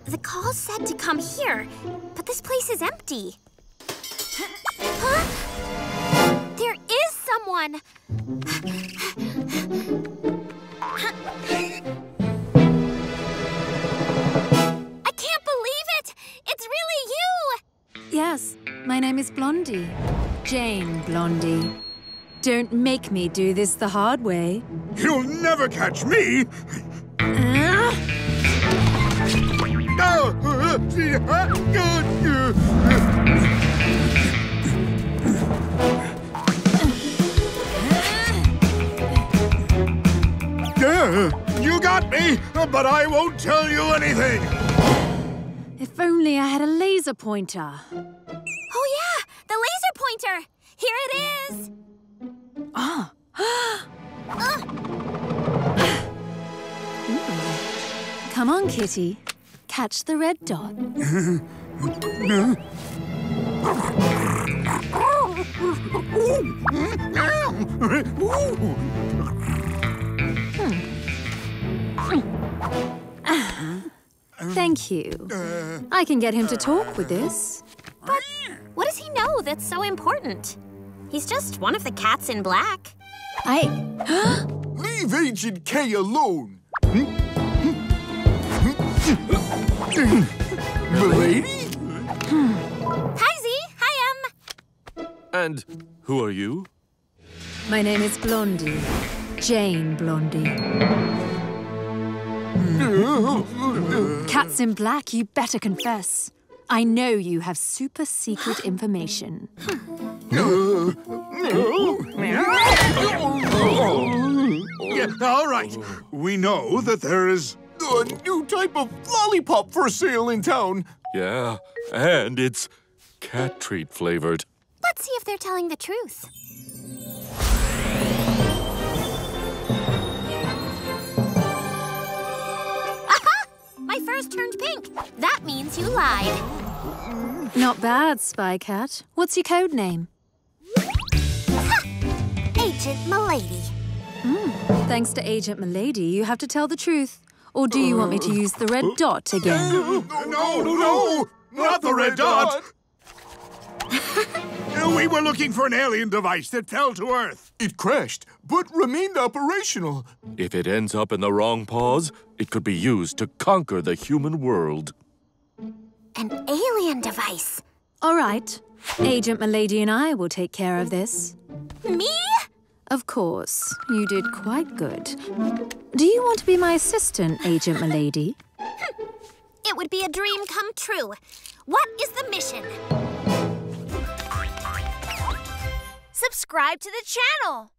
The call said to come here, but this place is empty. Huh? There is someone! I can't believe it! It's really you! Yes, my name is Blondie. Jane Blondie. Don't make me do this the hard way. You'll never catch me! You got me, but I won't tell you anything! If only I had a laser pointer. Oh yeah, the laser pointer! Here it is! Ah. Come on, Kitty. Catch the red dot. Thank you. I can get him to talk with this. But what does he know that's so important? He's just one of the cats in black. Leave Agent K alone! Milady? Hi, Z. Hi, And who are you? My name is Blondie. Jane Blondie. Cats in black, you better confess. I know you have super secret information. Yeah, all right. We know that there is a new type of lollipop for sale in town. Yeah, and it's cat treat flavored. Let's see if they're telling the truth. Aha! My fur's turned pink. That means you lied. Not bad, Spy Cat. What's your code name? Agent Milady. Thanks to Agent Milady, you have to tell the truth. Or do you want me to use the red dot again? No, not the red dot. We were looking for an alien device that fell to Earth. It crashed, but remained operational. If it ends up in the wrong paws, it could be used to conquer the human world. An alien device. All right. Agent Milady and I will take care of this. Me? Of course. You did quite good. Do you want to be my assistant, Agent Milady? It would be a dream come true. What is the mission? Subscribe to the channel.